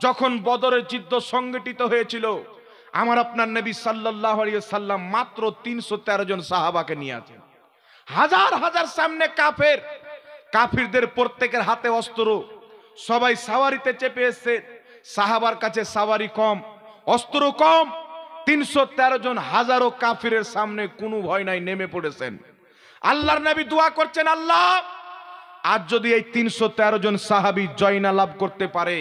[SPEAKER 1] যখন বদরের যুদ্ধ সংগঠিত হয়েছিল। আমার আপনার নবী সাল্লাল্লাহু আলাইহি সাল্লাম মাত্র 313 জন সাহাবাকে নিয়ে আছেন। হাজার হাজার সামনে কাফের, কাফিরদের প্রত্যেকের হাতে অস্ত্র, সবাই সাওয়ারিতে চেপে এসেছে। সাহাবার কাছে সাওয়ারি কম, অস্ত্র কম। 313 জন হাজারো কাফিরের সামনে কোনো ভয় নাই, নেমে পড়েছেন। আল্লাহর নবী দোয়া করছেন, আল্লাহ আজ যদি এই 313 জন সাহাবী জয় না লাভ করতে পারে,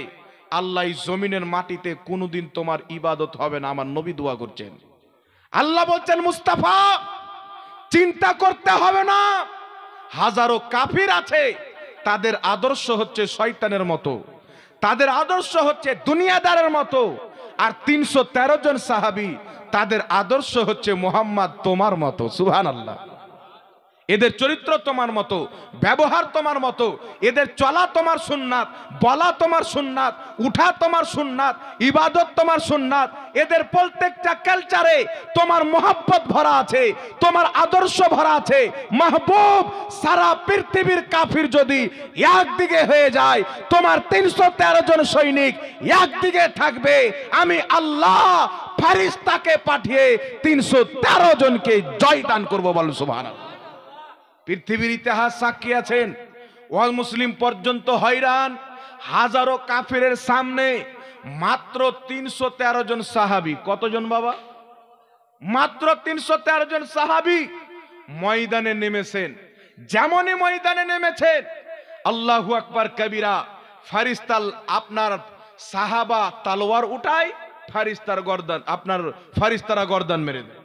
[SPEAKER 1] আল্লাহ এই জমিনের মাটিতে কোনোদিন তোমার ইবাদত হবে না। আমার নবী দোয়া করছেন। আল্লাহ বলছেন, মুস্তাফা চিন্তা করতে হবে না, হাজারো কাফির আছে, তাদের আদর্শ হচ্ছে শয়তানের মতো, তাদের আদর্শ হচ্ছে দুনিয়াদারের মতো। আর 313 জন সাহাবী, তাদের আদর্শ হচ্ছে মুহাম্মদ তোমার মতো। সুবহানাল্লাহ। এদের চরিত্র তোমার মতো, ব্যবহার তোমার মতো, এদের চলা তোমার সুন্নাত, বলা তোমার সুন্নাত, উঠা তোমার সুন্নাত, ইবাদত তোমার সুন্নাত। এদের প্রত্যেকটা কালচারে তোমার মোহাব্বত ভরা আছে, তোমার আদর্শ ভরা আছে। মাহবুব, সারা পৃথিবীর কাফির যদি একদিকে হয়ে যায়, তোমার 313 জন সৈনিক একদিকে থাকবে। আমি আল্লাহ ফেরেশতাকে পাঠিয়ে 313 জনকে জয়দান করব। বল সুবহানাল্লাহ। পৃথিবীর ইতিহাস সাক্ষী আছেন, ওয়াল মুসলিম পর্যন্ত হয়রান, হাজারো কাফিরের সামনে মাত্র 313 জন সাহাবী। কতজন বাবা? মাত্র 313 জন সাহাবী ময়দানে নেমেছেন। যেমনই ময়দানে নেমেছেন, আল্লাহু আকবার কবিরা, ফারিস্তা আপনার সাহাবা তলোয়ার উঠায়, ফারিস্তারা গর্দান মেরে দেয়।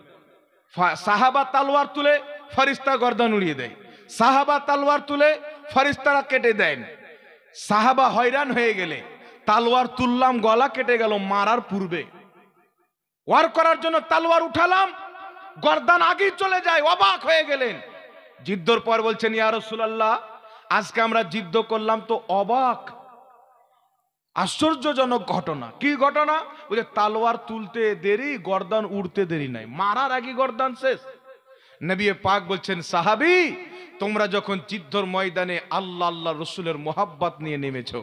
[SPEAKER 1] সাহাবা তলোয়ার তুলে ফারিস্তা গর্দান উড়িয়ে দেয়, সাহাবা তলোয়ার তুলে ফারিস্তারা কেটে দেন। সাহাবা হয়রান হয়ে গেলে, তলোয়ার তুললাম গলা কেটে গেল মারার পূর্বে, ওয়ার করার জন্য তলোয়ার উঠালাম গর্দান আগেই চলে যায়, অবাক হয়ে গেলেন। যুদ্ধর পর বলছেন, ইয়া রাসূলুল্লাহ, আজকে আমরা যুদ্ধ করলাম তো অবাক, আশ্চর্যজনক ঘটনা। কি ঘটনা? বলে তলোয়ার তুলতে দেরি, গর্দান উড়তে দেরি নাই, মারার আগে গর্দান শেষ। নবী পাক বলছেন, সাহাবী, তোমরা যখন যুদ্ধর ময়দানে আল্লাহ আল্লাহ রসুলের মোহাব্বত নিয়ে নেমেছো,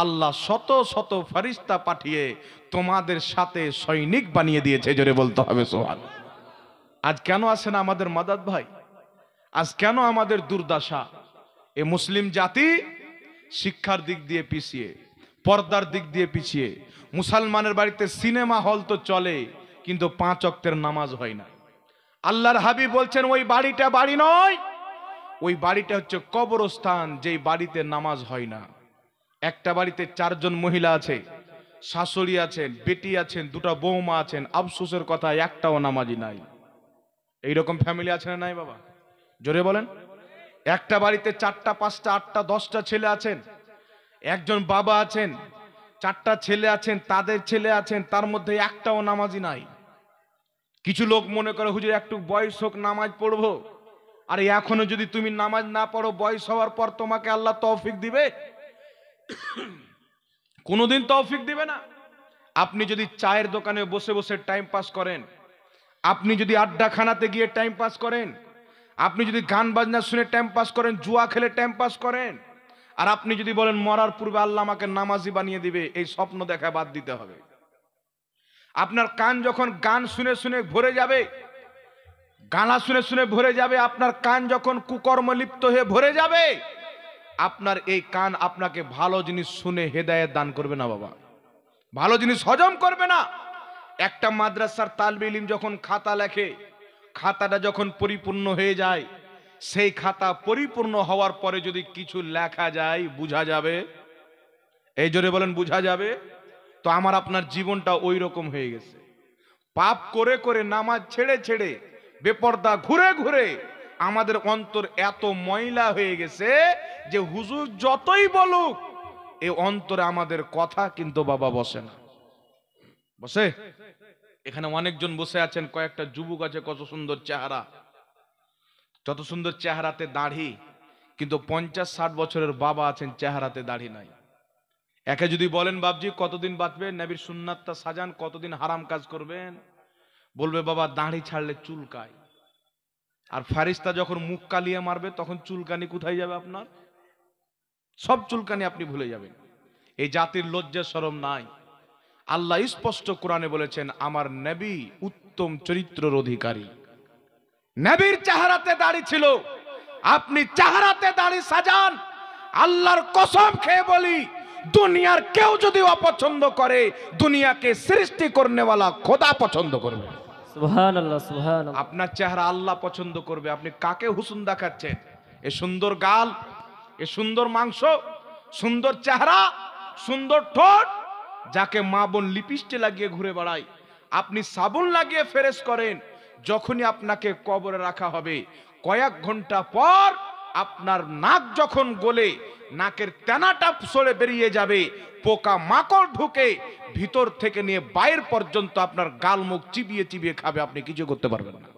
[SPEAKER 1] আল্লাহ শত শত ফেরেশতা পাঠিয়ে তোমাদের সাথে সৈনিক বানিয়ে দিয়েছে। জোরে বলতে হবে সুবহানাল্লাহ। আজ কেন আসে না আমাদের মাদাদ ভাই? আজ কেন আমাদের দুর্দশা? এ মুসলিম জাতি শিক্ষার দিক দিয়ে পিছিয়ে, পর্দার দিক দিয়ে পিছিয়ে। মুসলমানের বাড়িতে সিনেমা হল তো চলে, কিন্তু 5 ওয়াক্তের নামাজ হয় না। আল্লাহর হাবিব বলছেন, ওই বাড়িটা বাড়ি নয়, ওই বাড়িটা হচ্ছে কবরস্থান, যেই বাড়িতে নামাজ হয় না। একটা বাড়িতে 4 জন মহিলা আছে, শাশুড়ি আছেন, বেটি আছেন, 2টা বৌমা আছেন, আফসোসের কথা একটাও নামাজি নাই। এইরকম ফ্যামিলি আছে না নাই বাবা? জোরে বলেন। একটা বাড়িতে 4টা 5টা 8টা 10টা ছেলে আছেন, একজন বাবা আছেন, 4টা ছেলে আছেন, তাদের ছেলে আছেন, তার মধ্যে একটাও নামাজি নাই। কিছু লোক মনে করে, হুজুর একটু বয়স হোক নামাজ পড়বো। আর এখনো যদি তুমি নামাজ না পড়ো, বয়স হওয়ার পর তোমাকে আল্লাহ তৌফিক দিবে? কোনোদিন তৌফিক দিবে না। আপনি যদি চায়ের দোকানে বসে বসে টাইম পাস করেন, আপনি যদি আড্ডাখানাতে গিয়ে টাইম পাস করেন, আপনি যদি গান বাজনা শুনে টাইম পাস করেন, জুয়া খেলে টাইম পাস করেন, আর আপনি যদি বলেন মরার পূর্বে আল্লাহ আমাকে নামাজি বানিয়ে দিবে, এই স্বপ্ন দেখা বাদ দিতে হবে। আপনার কান যখন গান শুনে শুনে ভরে যাবে, গানা শুনে শুনে ভরে যাবে, আপনার কান যখন কুকর্ম লিপ্ত হয়ে ভরে যাবে, আপনার এই কান আপনাকে ভালো জিনিস শুনে হেদায়েত দান করবে না বাবা, ভালো জিনিস হজম করবে না। একটা মাদ্রাসার তালবে ইলম যখন খাতা লেখে, খাতাটা যখন পরিপূর্ণ হয়ে যায়, সেই খাতা পরিপূর্ণ হওয়ার পরে যদি কিছু লেখা যায়, বুঝা যাবে? এই জোরে বলেন, বুঝা যাবে? তো আমার আপনার জীবনটা ওই রকম হয়ে গেছে। পাপ করে করে, নামাজ ছেড়ে ছেড়ে, বেপরদা ঘুরে ঘুরে আমাদের অন্তর এত ময়লা হয়ে গেছে যে হুজুর যতই বলুক, এই অন্তরে আমাদের কথা কিন্তু বাবা বসে না। বসে? এখানে অনেকজন বসে আছেন, কয়েকটা যুবক আছে, কত সুন্দর চেহারা, যত সুন্দর চেহারাতে দাড়ি, কিন্তু 50-60 বছরের বাবা আছেন, চেহারাতে দাড়ি নাই। একে যদি বলেন, বাপজি কতদিন বাঁচবেন, নবীর সুন্নাতটা সাজান, কতদিন হারাম কাজ করবেন, বলবে বাবা দাড়ি ছাড়লে চুলকায়। আর ফারিস্তা যখন মুখ কালিয়ে মারবে, তখন চুলকানি কোথায় যাবে আপনার? সব চুলকানি আপনি ভুলে যাবেন। এই জাতির লজ্জা শরম নাই। আল্লাহ স্পষ্ট কোরআনে বলেছেন, আমার নবী উত্তম চরিত্রের অধিকারী। নবীর চেহারাতে দাড়ি ছিল, আপনি চেহারাতে দাড়ি সাজান, আল্লাহর কসম খেয়ে বলি, দুনিয়ার কেউ যদি অপছন্দ করে, দুনিয়াকে সৃষ্টি করনেওয়ালা খোদা পছন্দ করবে।
[SPEAKER 3] সুবহানাল্লাহ, সুবহানাল্লাহ।
[SPEAKER 1] আপনার চেহারা আল্লাহ পছন্দ করবে। আপনি কাকে হুসন দেখাচ্ছেন? এ সুন্দর গাল, এ সুন্দর মাংস, সুন্দর চেহারা, সুন্দর ঠোঁট, যাকে মা বোন লিপস্টিক লাগিয়ে ঘুরে বেড়ায়, আপনি সাবুন লাগিয়ে ফ্রেশ করেন, যখনই আপনাকে কবরে রাখা হবে, কয়েক ঘন্টা পর আপনার নাক যখন গলে নাকের তেনাটা সরে বেরিয়ে যাবে, পোকা মাকড় ঢুকে ভিতর থেকে নিয়ে বাইর পর্যন্ত আপনার গাল মুখ চিবিয়ে চিবিয়ে খাবে, আপনি কিছু করতে পারবেন না।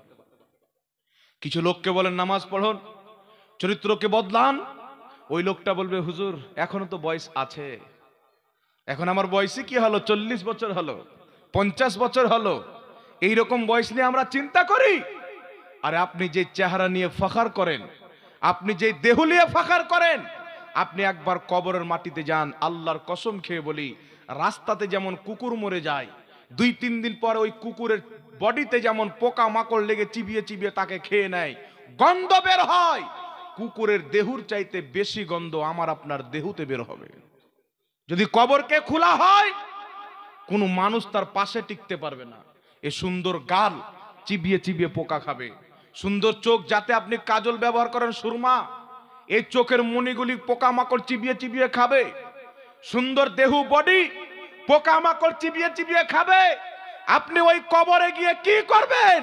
[SPEAKER 1] কিছু লোককে বলেন নামাজ পড়ুন, চরিত্রকে বদলান, ওই লোকটা বলবে হুজুর এখনো তো বয়স আছে, এখন আমার বয়সে কি হলো, 40 বছর হলো, 50 বছর হলো, এইরকম বয়স নিয়ে আমরা চিন্তা করি। আর আপনি যে চেহারা নিয়ে ফখর করেন, আপনি যে দেহ নিয়ে ফখর করেন, আপনি একবার কবরের মাটিতে যান, আল্লাহর কসম খেয়ে বলি, রাস্তাতে যেমন কুকুর মরে যায়, 2-3 দিন পর ওই কুকুরের বডিতে যেমন পোকা মাকড় লেগে চিবিয়ে চিবিয়ে তাকে খেয়ে নেয়, গন্ধ বের হয়, কুকুরের দেহুর চাইতে বেশি গন্ধ আমার আপনার দেহুতে বের হবে। যদি কবরকে খোলা হয়, কোনো মানুষ তার পাশে টিকতে পারবে না। এ সুন্দর গাল চিবিয়ে চিবিয়ে পোকা খাবে, সুন্দর চোখ যাতে আপনি কাজল ব্যবহার করেন সুরমা, এই চোখের মণিগুলি পোকামাকড় চিবিয়ে চিবিয়ে খাবে। সুন্দর দেহ বডি পোকামাকড় চিবিয়ে চিবিয়ে খাবে। আপনি ওই কবরে গিয়ে কি করবেন?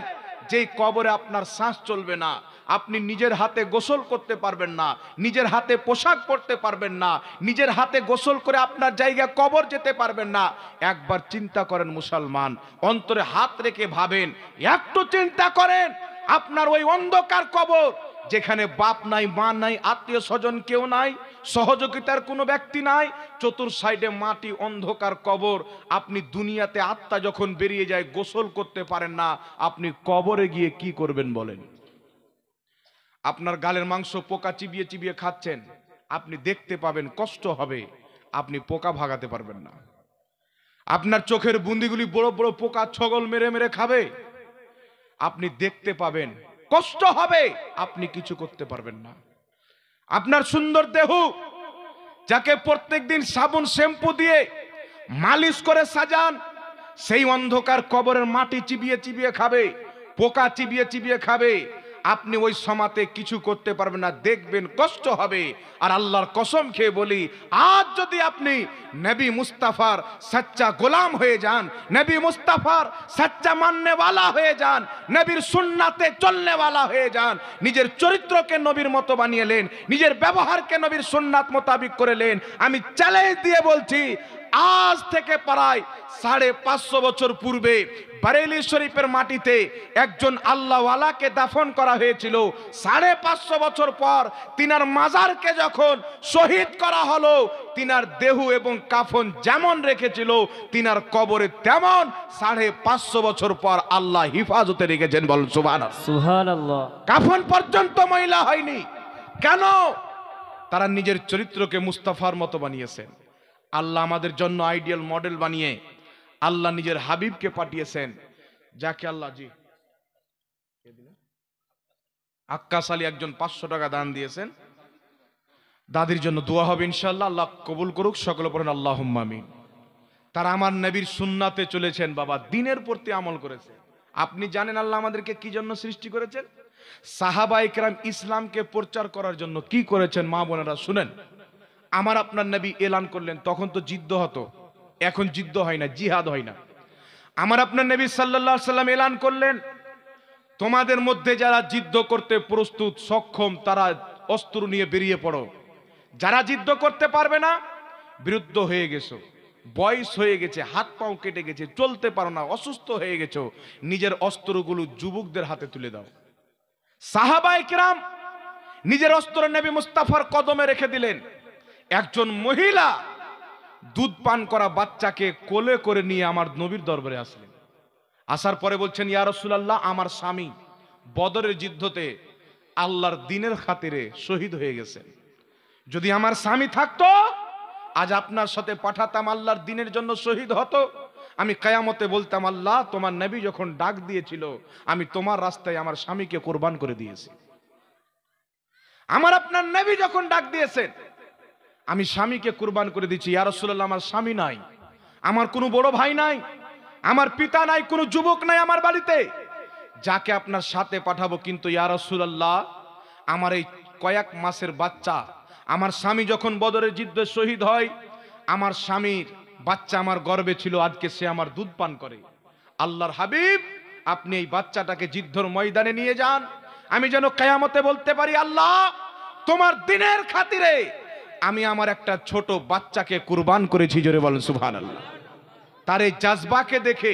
[SPEAKER 1] যেই কবরে আপনার শ্বাস চলবে না, আপনি নিজের হাতে গোসল করতে পারবেন না, নিজের হাতে পোশাক পরতে পারবেন না, নিজের হাতে গোসল করে আপনার জায়গায় কবর যেতে পারবেন না। একবার চিন্তা করেন মুসলমান, অন্তরে হাত রেখে ভাবেন, একটু চিন্তা করেন, আপনার ওই অন্ধকার কবর, যেখানে বাপ নাই, মা নাই, আত্মীয় স্বজন কেউ নাই, সহযোগিতার কোনো ব্যক্তি নাই, চতুর সাইডে মাটি, অন্ধকার কবর। আপনি দুনিয়াতে আত্মা যখন বেরিয়ে যায়, গোসল করতে পারেন না, আপনি কবরে গিয়ে কি করবেন বলেন? আপনার গালের মাংস পোকা চিবিয়ে চিবিয়ে খাচ্ছেন, আপনি দেখতে পাবেন, কষ্ট হবে, আপনি পোকা ভাগাতে পারবেন না। আপনার চোখের বুন্দিগুলি বড় বড় পোকা ছগল মেরে মেরে খাবে, আপনি দেখতে পাবেন, কষ্ট হবে, আপনি কিছু করতে পারবেন না। আপনার সুন্দর দেহ, যাকে প্রত্যেকদিন সাবুন শ্যাম্পু দিয়ে মালিশ করে সাজান, সেই অন্ধকার কবরের মাটি চিবিয়ে চিবিয়ে খাবে, পোকা চিবিয়ে চিবিয়ে খাবে। আপনি ওই সমাতে কিছু করতে পারবেন না, দেখবেন কষ্ট হবে। আর আল্লাহর কসম খেয়ে বলি, আজ যদি আপনি নবী মুস্তাফার সচ্চা গোলাম হয়ে যান, নবী মুস্তাফার সচ্চা মাননেওয়ালা হয়ে যান, নবীর সুন্নাতে চলনেওয়ালা হয়ে যান, নিজের চরিত্রকে নবীর মতো বানিয়েলেন, নিজের ব্যবহারকে নবীর সুন্নাত মোতাবিক করেলেন, আমি চ্যালেঞ্জ দিয়ে বলছি, আজ থেকে প্রায় 550 বছর পূর্বে বারেলি শরীফের মাটিতে একজন আল্লাহওয়ালাকে দাফন করা হয়েছিল। 550 বছর পর তিনার মাজারকে যখন শহীদ করা হলো, তিনার দেহ এবং কাফন যেমন রেখেছিল, তিনার কবরে তেমন 550 বছর পর আল্লাহ হিফাজতে রেখেছেন। বল সুবহানাল্লাহ।
[SPEAKER 3] সুবহানাল্লাহ।
[SPEAKER 1] কাফন পর্যন্ত ময়লা হয়নি। কেন? তারা নিজের চরিত্রকে মুস্তাফার মতো বানিয়েছেন। আল্লাহ আমাদের জন্য আইডিয়াল মডেল বানিয়ে আল্লাহ নিজের হাবিবকে পাঠিয়েছেন, যাকে আল্লাহ আক্কাস আলী একজন 500 টাকা দান দিয়েছেন। দাদির জন্য দোয়া হবে ইনশাআল্লাহ, আল্লাহ কবুল করুক, সকলে পড়েন আল্লাহুম্মা আমিন। তারা আমার নবীর সুন্নাতে চলেছেন বাবা, দ্বীনের প্রতি আমল করেছে। আপনি জানেন আল্লাহ আমাদেরকে কি জন্য সৃষ্টি করেছেন? সাহাবায়ে কেরাম ইসলামকে প্রচার করার জন্য কি করেছেন? মা বোনেরা শুনেন, আমার আপনার নবী এলান করলেন, তখন তো যুদ্ধ হতো, এখন যুদ্ধ হয় না, জিহাদ হয় না। আমার আপনার নবী সাল্লাল্লাহু আলাইহি সাল্লাম এলান করলেন, তোমাদের মধ্যে যারা যুদ্ধ করতে প্রস্তুত সক্ষম, তারা অস্ত্র নিয়ে বেরিয়ে পড়ো। যারা যুদ্ধ করতে পারবে না, বিরুদ্ধ হয়ে গেছো, বয়স হয়ে গেছে, হাত পাও কেটে গেছে, চলতে পারো না, অসুস্থ হয়ে গেছো, নিজের অস্ত্রগুলো যুবকদের হাতে তুলে দাও। সাহাবায়ে কেরাম নিজের অস্ত্র নবী মুস্তাফার কদমে রেখে দিলেন। একজন মহিলা দুধ পান করা বাচ্চাকে কোলে করে নিয়ে আমার নবীর দরবারে আসলেন। আসার পরে বলছেন, ইয়া রাসূলুল্লাহ, আমার স্বামী বদরের যুদ্ধতে আল্লাহর দ্বীনের খাতিরে শহীদ হয়ে গেছেন। যদি আমার স্বামী থাকতো, আজ আপনার সাথে পাঠাতাম, আল্লাহর দ্বীনের জন্য শহীদ হতো। আমি কিয়ামতে বলতাম, আল্লাহ তোমার নবী যখন ডাক দিয়েছিল, আমি তোমার রাস্তায় আমার স্বামীকে কুরবান করে দিয়েছি। আমার আপনার নবী যখন ডাক দিয়েছেন, আমি স্বামীকে কুরবান করে দিচ্ছি। ইয়া রাসূলুল্লাহ, আমার স্বামী নাই, আমার কোনো বড় ভাই নাই, আমার পিতা নাই, কোনো যুবক নাই আমার বাড়িতে, যাকে আপনার সাথে পাঠাবো, কিন্তু ইয়া রাসূলুল্লাহ, আমার এই কয়েক মাসের বাচ্চা, আমার স্বামী যখন বদরের যুদ্ধে শহীদ হয়, আমার স্বামীর বাচ্চা আমার গর্ভে ছিল, আজকে সে আমার দুধ পান করে। আল্লাহর হাবিব, আপনি এই বাচ্চাটাকে যুদ্ধের ময়দানে নিয়ে যান, আমি যেন কিয়ামতে বলতে পারি, আল্লাহ তোমার দ্বীনের খাতিরে আমি আমার একটা ছোট বাচ্চাকে কুরবান করেছি। জোরে বলেন সুবহানাল্লাহ। তার এই জাজবাকে দেখে,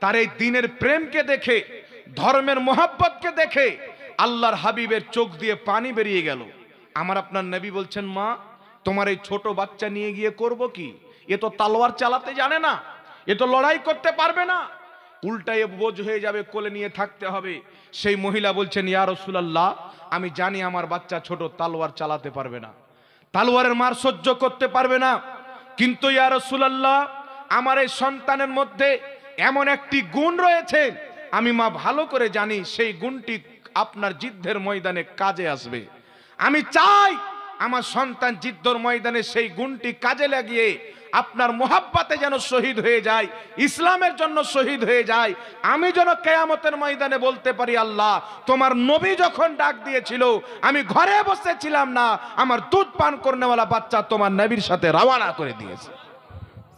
[SPEAKER 1] তার এই দ্বীনের প্রেমকে দেখে, ধর্মের মোহাব্বতকে দেখে আল্লাহর হাবিবের চোখ দিয়ে পানি বেরিয়ে গেল। আমার আপনার নবী বলছেন, মা তোমার এই ছোট বাচ্চা নিয়ে গিয়ে করব কি? এ তো তলোয়ার চালাতে জানে না, এ তো লড়াই করতে পারবে না, উল্টায় বোঝ হয়ে যাবে, কোলে নিয়ে থাকতে হবে। সেই মহিলা বলছেন, ইয়া রাসূলুল্লাহ, আমি জানি আমার বাচ্চা ছোট, তলোয়ার চালাতে পারবে না, তলোয়ারের মার সহ্য করতে পারবে না, কিন্তু ইয়া রাসূলুল্লাহ, আমার এই সন্তানের মধ্যে এমন একটি গুণ রয়েছে, আমি মা ভালো করে জানি, সেই গুণটি আপনার যুদ্ধের ময়দানে কাজে আসবে। আমি চাই আমার সন্তান জিদ্দর ময়দানে সেই গুণটি কাজে লাগিয়ে আপনার মোহাব্বতে যেন শহীদ হয়ে যায়, ইসলামের জন্য শহীদ হয়ে যায়। আমি যেন কিয়ামতের ময়দানে বলতে পারি, আল্লাহ তোমার নবী যখন ডাক দিয়েছিল আমি ঘরে বসেছিলাম না, আমার দুধ পান করনেওয়ালা বাচ্চা তোমার নবীর সাথে রওনা করে দিয়েছে।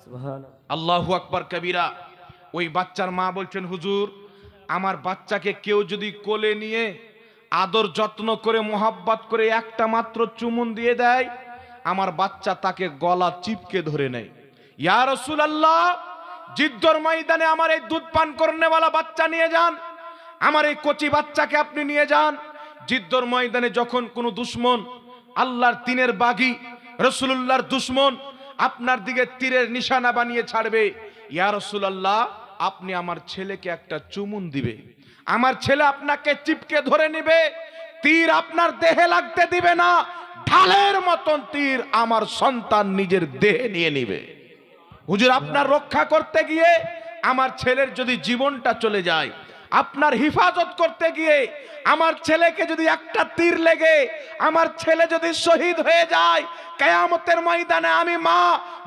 [SPEAKER 3] সুবহানাল্লাহ।
[SPEAKER 1] আল্লাহু আকবার কবিরা। ওই বাচ্চার মা বলছেন, হুজুর আমার বাচ্চাকে কেউ যদি কোলে নিয়ে আদর যত্ন করে মোহাব্বত করে একটা মাত্র চুমুন দিয়ে দেয়, আমার বাচ্চা তাকে গলা চিপকে ধরে নেয়। ইয়া রাসূলুল্লাহ, জিদ্দর ময়দানে আমার এই দুধ পান করনেওয়ালা বাচ্চা নিয়ে যান, আমার এই কচি বাচ্চাকে আপনি নিয়ে যান। জিদ্দর ময়দানে যখন কোনো দুশ্মন, আল্লাহর তিনের বাগী রাসূলুল্লাহর দুশ্মন আপনার দিকে তীরের নিশানা বানিয়ে ছাড়বে, ইয়া রাসূলুল্লাহ আপনি আমার ছেলেকে একটা চুমুন দিবে, আমার ছেলে আপনাকে চিপকে ধরে নেবে, তীর আপনার দেহে লাগতে দিবে না, ঢালের মতন তীর আমার সন্তান নিজের দেহে নিয়ে নেবে। হুজুর আপনার রক্ষা করতে গিয়ে আমার ছেলের যদি জীবনটা চলে যায়, আপনার হিফাজত করতে গিয়ে আমার ছেলেকে যদি একটা তীর লেগে আমার ছেলে যদি শহীদ হয়ে যায়, কিয়ামতের ময়দানে আমি মা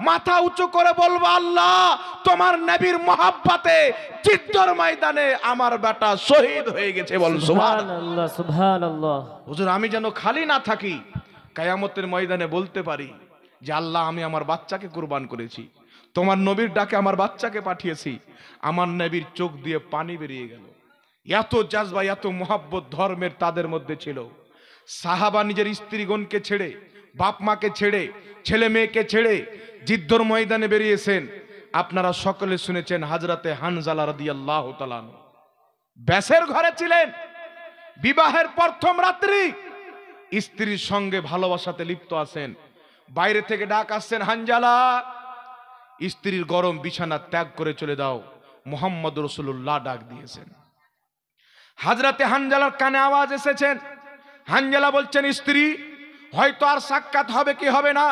[SPEAKER 1] মাথা উঁচু করে বলবো, আল্লাহ তোমার নবীর মোহাব্বতে জিদ্দর ময়দানে আমার বেটা শহীদ হয়ে গেছে। বল সুবহানাল্লাহ।
[SPEAKER 3] সুবহানাল্লাহ, সুবহানাল্লাহ।
[SPEAKER 1] হুজুর আমি যেন খালি না থাকি, কিয়ামতের ময়দানে বলতে পারি যে আল্লাহ আমি আমার বাচ্চাকে কুরবান করেছি, তোমার নবীর ডাকে আমার বাচ্চাকে পাঠিয়েছি। আমার নবীর চোখ দিয়ে পানি বেরিয়ে গেল। এত জাজবা, এত মোহাব্বত ধর্মের তাদের মধ্যে ছিল। সাহাবা নিজের স্ত্রীগণকে ছেড়ে, বাপ মাকে ছেড়ে, ছেলে মেয়েকে ছেড়ে জিদ্দর ময়দানে বেরিয়েছেন। আপনারা সকলে শুনেছেন হযরতে হানজালা রাদিয়াল্লাহু তাআলা ব্যাসের ঘরে ছিলেন, বিবাহের প্রথম রাত্রি স্ত্রীর সঙ্গে ভালোবাসাতে লিপ্ত আছেন। বাইরে থেকে ডাক আসছেন, হানজালা স্ত্রীর গরম বিছানা ত্যাগ করে চলে দাও, মুহাম্মদ রাসূলুল্লাহ ডাক দিয়েছেন। হযরতে হানজালার কানে আওয়াজ এসেছেন, হানজালা বলছেন, স্ত্রী হয়তো আর সাক্ষাৎ হবে কি হবে না,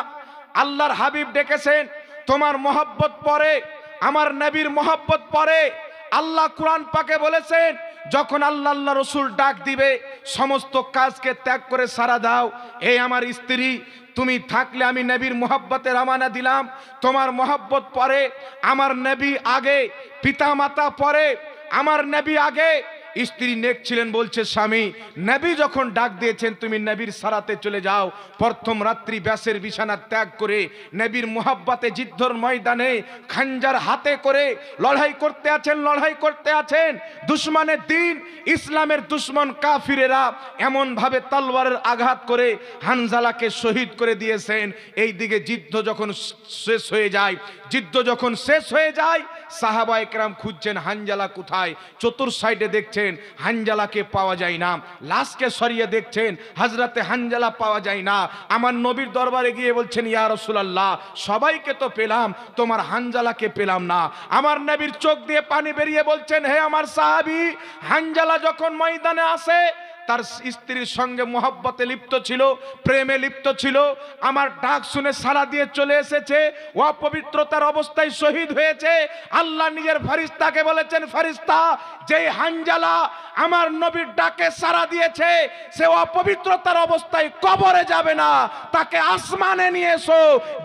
[SPEAKER 1] আল্লাহর হাবিব ডেকেছেন, তোমার মোহাব্বত পরে, আমার নবীর মোহাব্বত পরে। আল্লাহ কুরআন পাকে বলেছেন, যখন আল্লাহ রসুল ডাক দিবে সমস্ত কাজকে ত্যাগ করে সারা দাও। এই আমার স্ত্রী, তুমি থাকলে আমি নবীর মোহাব্বতে রওনা দিলাম, তোমার মোহাব্বত পরে, আমার নবী আগে, পিতা মাতা পরে, আমার নবী আগে। স্ত্রী নেক ছিলেন, বলছে স্বামী নবী যখন ডাক দিয়েছেন তুমি নবীর সারাতে চলে যাও। প্রথম রাত্রি ব্যাসের বিছানা ত্যাগ করে নবীর মোহাব্বতে জিদ্দর ময়দানে খাঞ্জার হাতে করে লড়াই করতে আছেন, লড়াই করতে আছেন। দুশ্মনের দিন, ইসলামের দুশ্মন কাফিরেরা এমন ভাবে তলোয়ারের আঘাত করে হানজালাকে শহীদ করে দিয়েছেন। এই দিকে যুদ্ধ যখন শেষ হয়ে যায়, যুদ্ধ যখন শেষ হয়ে যায়, সাহাবায়ে কেরাম খুঁজছেন হানজালা কোথায়। চতুর সাইডে দেখছেন হানজালাকে পাওয়া যায় না, লাশকে সরিয়ে দেখছেন হযরতে হানজালা পাওয়া যায় না। আমার নবীর দরবারে গিয়ে বলছেন, ইয়া রাসূলুল্লাহ সবাইকে তো পেলাম, তোমার হানজালাকে পেলাম না। আমার নবীর চোখ দিয়ে পানি বেরিয়ে বলছেন, হে আমার সাহাবী, হানজালা যখন ময়দানে আসে তার স্ত্রীর সঙ্গে মোহাব্বতে লিপ্ত ছিল, প্রেমে লিপ্ত ছিল, আমার ডাক শুনে সাড়া দিয়ে চলে এসেছে, অপবিত্রতার অবস্থায় শহীদ হয়েছে। আল্লাহ নিজের ফেরেশতাকে বলেছেন, ফেরেশতা যেই হানজালা আমার নবীর ডাকে সাড়া দিয়েছে সে অপবিত্রতার অবস্থায় কবরে যাবে না, তাকে আসমানে নিয়ে এসো,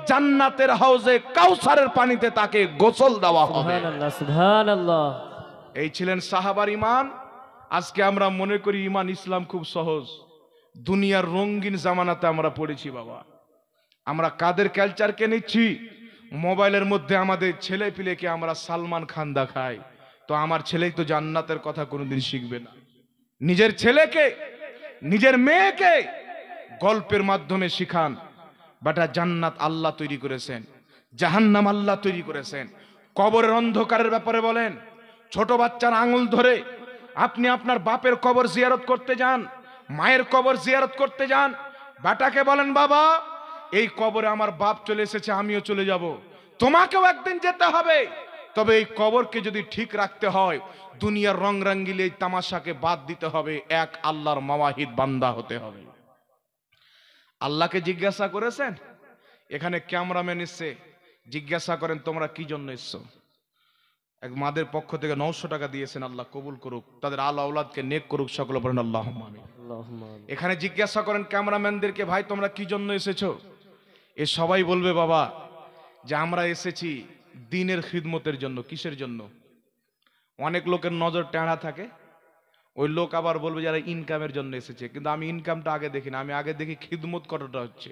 [SPEAKER 1] জান্নাতের হাউজে কাউসারের পানিতে তাকে গোসল দেওয়া হবে।
[SPEAKER 3] সুবহানাল্লাহ, সুবহানাল্লাহ।
[SPEAKER 1] এই ছিলেন সাহাবার ঈমান। আজকে আমরা মনে করি ঈমান ইসলাম খুব সহজ। দুনিয়ার রঙিন জামানাতে আমরা পড়েছি বাবা। আমরা কাদের কালচারকে নিচ্ছি, মোবাইলের মধ্যে আমাদের ছেলে পিলেকে আমরা সালমান খান দেখাই, তো আমার ছেলেই তো জান্নাতের কথা কোনোদিন শিখবে না। নিজের ছেলেকে, নিজের মেয়েকে গল্পের মাধ্যমে শিখান, বেটা জান্নাত আল্লাহ তৈরি করেছেন, জাহান্নাম আল্লাহ তৈরি করেছেন। কবরের অন্ধকারের ব্যাপারে বলেন, ছোট বাচ্চার আঙুল ধরে আপনি আপনার বাপের কবর জিয়ারত করতে যান, মায়ের কবর জিয়ারত করতে যান, বেটাকে বলেন, বাবা এই কবরে আমার বাপ চলে এসেছে, আমিও চলে যাব, তোমাকেও একদিন যেতে হবে। তবে এই কবরকে যদি ঠিক রাখতে হয়, দুনিয়ার রং রঙ্গিলে এই তামাশাকে বাদ দিতে হবে, এক আল্লাহর মাওয়াহিদ বান্দা হতে হবে। আল্লাহকে জিজ্ঞাসা করেছেন, এখানে ক্যামেরাম্যান এসছে, জিজ্ঞাসা করেন তোমরা কি জন্য এসছো? এক মাদের পক্ষ থেকে 900 টাকা দিয়েছেন, আল্লাহ কবুল করুক, তাদের আল আওলাদকে নেক করুক, সকলে বলেন আল্লাহুম্মা আমিন।
[SPEAKER 3] اللهم آمين।
[SPEAKER 1] এখানে জিজ্ঞাসা করেন ক্যামেরাম্যানদেরকে, ভাই তোমরা কি জন্য এসেছো? এ সবাই বলবে বাবা যে আমরা এসেছি দ্বীনের খিদমতের জন্য। কিসের জন্য? অনেক লোকের নজর টেঁড়া থাকে, ওই লোক আবার বলবে যারা ইনকামের জন্য এসেছে, কিন্তু আমি ইনকামটা আগে দেখি না, আমি আগে দেখি খিদমত কতটা হচ্ছে।